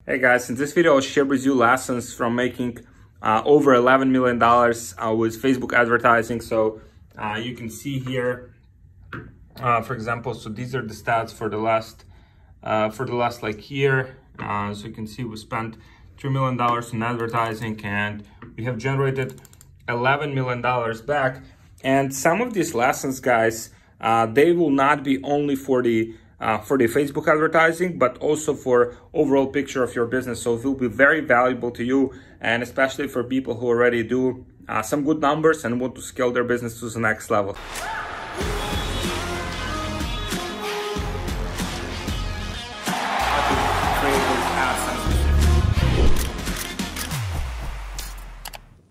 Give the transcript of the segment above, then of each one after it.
Hey guys, in this video I'll share with you lessons from making over $11 million with Facebook advertising. So you can see here, for example, so these are the stats for the last like year. So you can see we spent $3 million in advertising and we have generated $11 million back. And some of these lessons, guys, they will not be only for the Facebook advertising, but also for overall picture of your business. So it will be very valuable to you, and especially for people who already do some good numbers and want to scale their business to the next level.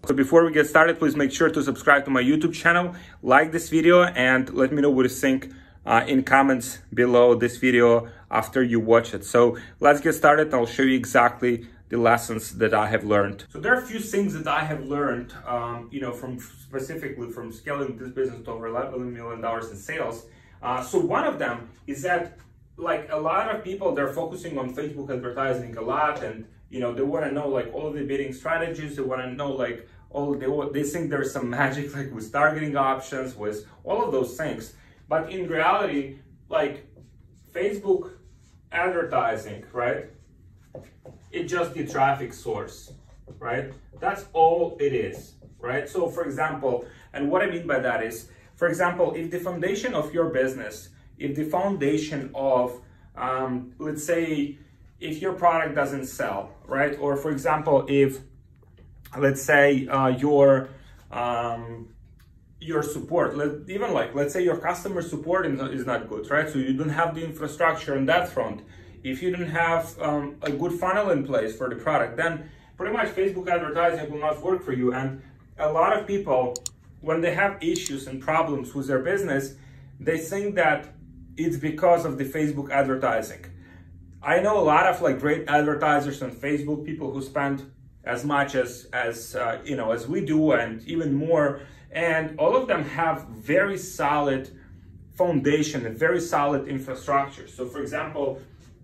So before we get started, please make sure to subscribe to my YouTube channel, like this video, and let me know what you think in comments below this video after you watch it. So let's get started. I'll show you exactly the lessons that I have learned. So there are a few things that I have learned, specifically from scaling this business to over $11 million in sales. So one of them is that, like, a lot of people, they're focusing on Facebook advertising a lot, and they want to know like all of the bidding strategies. They want to know like they think there's some magic like with targeting options, with all of those things. But in reality, like, Facebook advertising, right? It's just the traffic source, right? That's all it is, right? So for example, and what I mean by that is, for example, if the foundation of your business, if the foundation of, let's say, if your product doesn't sell, right? Or for example, if, let's say, your support, let's say your customer support is not good, right? So you don't have the infrastructure on that front. If you don't have a good funnel in place for the product, then pretty much Facebook advertising will not work for you. And a lot of people, when they have issues and problems with their business, they think that it's because of the Facebook advertising. I know a lot of like great advertisers on Facebook, people who spend as much as we do and even more. And all of them have very solid foundation and very solid infrastructure. So for example,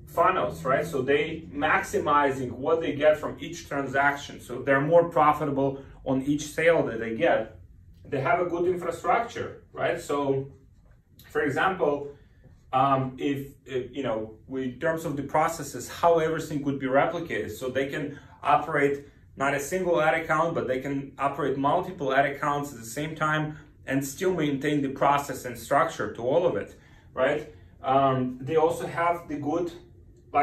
funnels, right? So they maximizing what they get from each transaction. So they're more profitable on each sale that they get. They have a good infrastructure, right? So for example, in terms of the processes, how everything could be replicated. So they can operate not a single ad account, but they can operate multiple ad accounts at the same time and still maintain the process and structure to all of it, right? They also have the good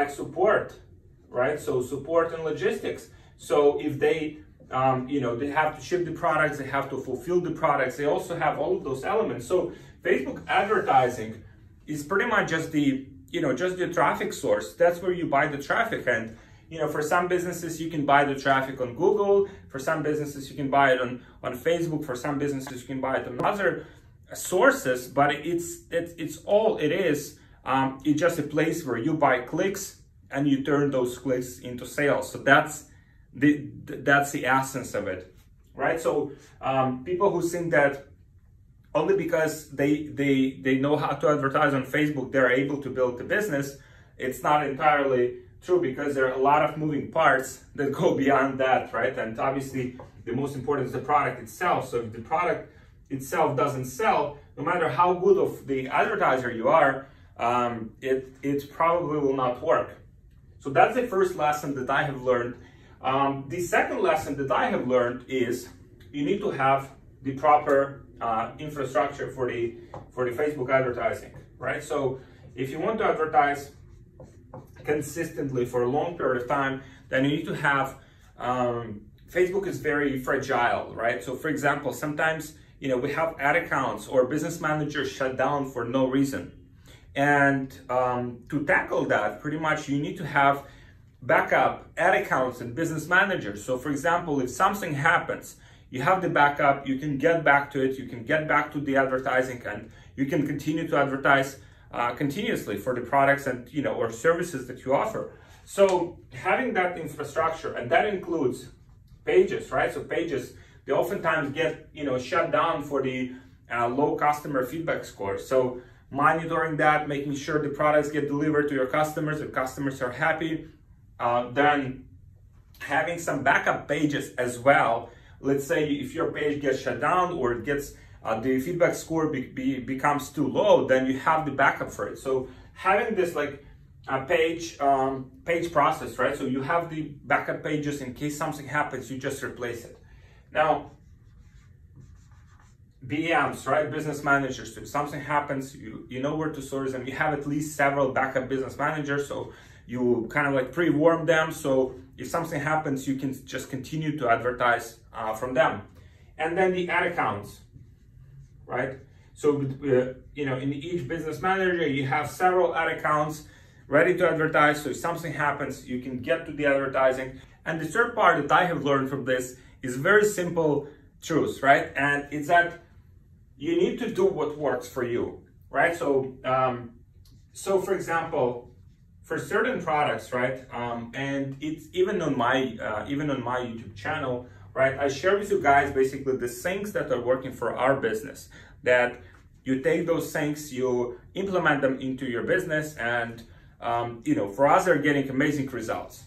support, right? So support and logistics. So if they, they have to ship the products, they have to fulfill the products, they also have all of those elements. So Facebook advertising is pretty much just the traffic source. That's where you buy the traffic. And for some businesses, you can buy the traffic on Google. For some businesses, you can buy it on Facebook. For some businesses, you can buy it on other sources. But it's all it is. It's just a place where you buy clicks and you turn those clicks into sales. So that's the essence of it, right? So people who think that only because they know how to advertise on Facebook, they're able to build the business, it's not entirely true, because there are a lot of moving parts that go beyond that, right? And obviously the most important is the product itself. So if the product itself doesn't sell, no matter how good of the advertiser you are, it probably will not work. So that's the first lesson that I have learned. The second lesson that I have learned is you need to have the proper infrastructure for the Facebook advertising, right? So if you want to advertise consistently for a long period of time, then you need to have, Facebook is very fragile, right? So for example, sometimes, we have ad accounts or business managers shut down for no reason. And to tackle that, pretty much you need to have backup ad accounts and business managers. So for example, if something happens, you have the backup, you can get back to it, you can get back to the advertising, and you can continue to advertise continuously for the products and or services that you offer. So having that infrastructure, and that includes pages, right? So pages, they oftentimes get shut down for the low customer feedback score. So monitoring that, making sure the products get delivered to your customers are happy, then having some backup pages as well. Let's say if your page gets shut down or it gets the feedback score becomes too low, then you have the backup for it. So having this like a page process, right? So you have the backup pages in case something happens, you just replace it. Now, BMs, right? Business managers. So if something happens, you know where to source them. You have at least several backup business managers, so you kind of like pre-warm them. So if something happens, you can just continue to advertise from them. And then the ad accounts, right? So you know, in each business manager, you have several ad accounts ready to advertise. So if something happens, you can get to the advertising. And the third part that I have learned from this is very simple truth, right? And it's that you need to do what works for you, right? So, so for example, for certain products, right? And it's even on my YouTube channel, right? I share with you guys basically the things that are working for our business. That you take those things, you implement them into your business, and you know, for us, they're getting amazing results,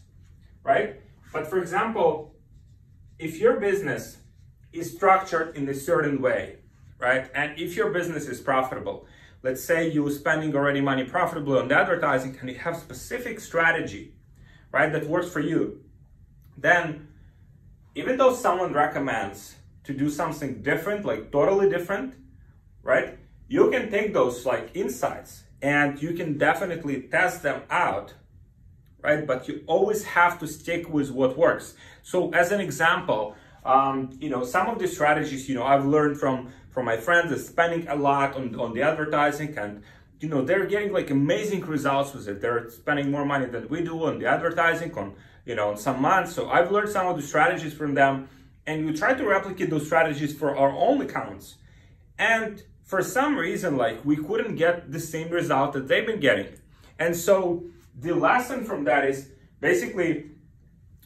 right? But for example, if your business is structured in a certain way, right? And if your business is profitable, let's say you're spending already money profitably on the advertising and you have specific strategy, right, that works for you, then even though someone recommends to do something different, like totally different, right, you can take those like insights and you can definitely test them out, right? But you always have to stick with what works. So as an example, you know, some of the strategies, you know, I've learned from my friends is spending a lot on the advertising, and you know, they're getting like amazing results with it. They're spending more money than we do on the advertising on, you know, on some months. So I've learned some of the strategies from them, and we try to replicate those strategies for our own accounts. And for some reason, like, we couldn't get the same result that they've been getting. And so the lesson from that is basically,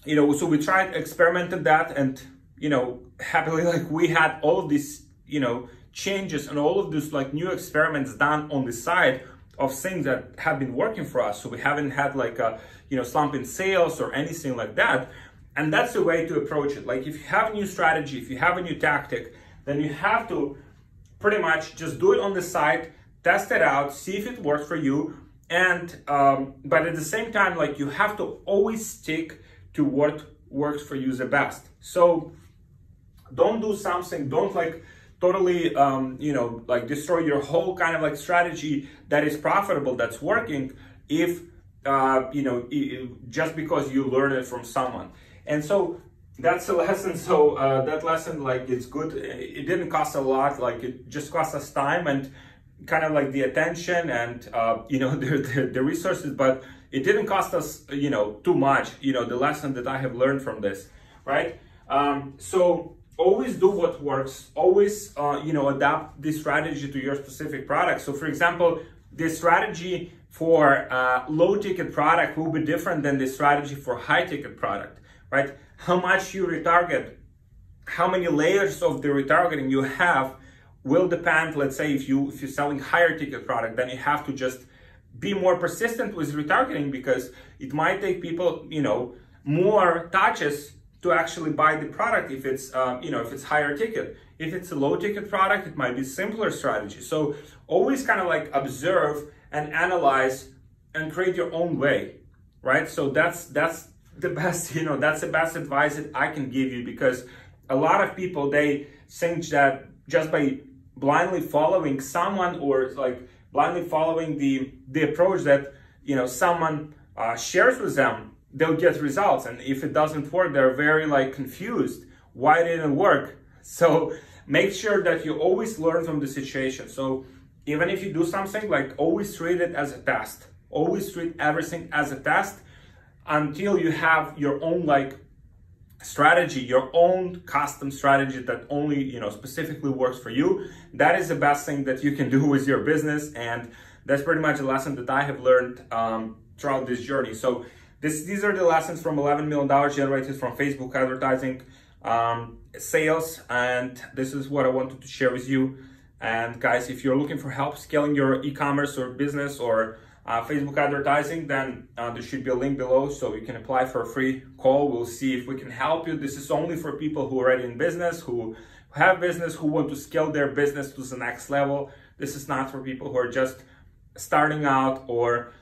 you know, so we tried experimented that, and you know, happily, like, we had all of these, you know, changes and all of these like new experiments done on the side of things that have been working for us. So we haven't had like a, you know, slump in sales or anything like that. And that's the way to approach it. Like, if you have a new strategy, if you have a new tactic, then you have to pretty much just do it on the side, test it out, see if it works for you. And but at the same time, like, you have to always stick to what works for you the best. So don't do something, don't like totally, you know, like destroy your whole kind of like strategy that is profitable, that's working, if, you know, just because you learn it from someone. And so that's a lesson. So that lesson, like, it's good. It didn't cost a lot, like it just cost us time and kind of like the attention and, you know, the resources, but it didn't cost us, you know, too much, you know, the lesson that I have learned from this, right? So always do what works, always, you know, adapt this strategy to your specific product. So for example, the strategy for low ticket product will be different than the strategy for high ticket product, right? How much you retarget, how many layers of the retargeting you have will depend. Let's say if you're selling higher ticket product, then you have to just be more persistent with retargeting, because it might take people, you know, more touches to actually buy the product if it's, you know, if it's higher ticket. If it's a low ticket product, it might be simpler strategy. So always kind of like observe and analyze and create your own way, right? So that's the best, you know, that's the best advice that I can give you, because a lot of people, they think that just by blindly following someone, or like blindly following the approach that, you know, someone shares with them, they'll get results. And if it doesn't work, they're very like confused. Why didn't it work? So make sure that you always learn from the situation. So even if you do something, like, always treat it as a test. Always treat everything as a test until you have your own like strategy, your own custom strategy that only, you know, specifically works for you. That is the best thing that you can do with your business. And that's pretty much a lesson that I have learned throughout this journey. So these are the lessons from $11 million generated from Facebook advertising sales. And this is what I wanted to share with you. And guys, if you're looking for help scaling your e-commerce or business, or Facebook advertising, then there should be a link below so you can apply for a free call. We'll see if we can help you. This is only for people who are already in business, who have business, who want to scale their business to the next level. This is not for people who are just starting out or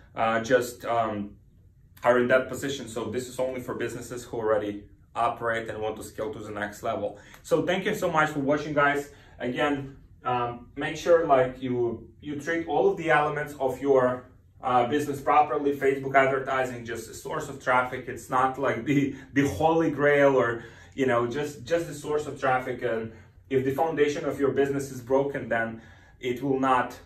just are in that position. So this is only for businesses who already operate and want to scale to the next level. So thank you so much for watching, guys. Again, make sure like you treat all of the elements of your business properly. Facebook advertising, just a source of traffic. It's not like the holy grail, or just a source of traffic. And if the foundation of your business is broken, then it will not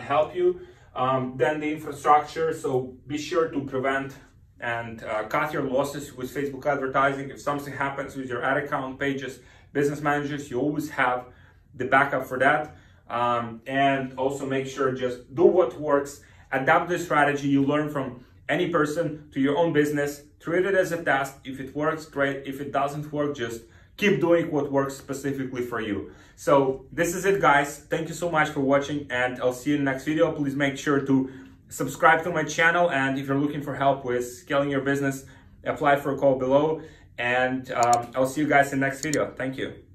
help you. Then the infrastructure. So be sure to prevent and cut your losses with Facebook advertising. If something happens with your ad account, pages, business managers, you always have the backup for that. And also make sure just do what works. Adapt the strategy you learn from any person to your own business. Treat it as a test. If it works, great. If it doesn't work, just keep doing what works specifically for you. So this is it, guys. Thank you so much for watching, and I'll see you in the next video. Please make sure to subscribe to my channel, and if you're looking for help with scaling your business, apply for a call below, and I'll see you guys in the next video. Thank you.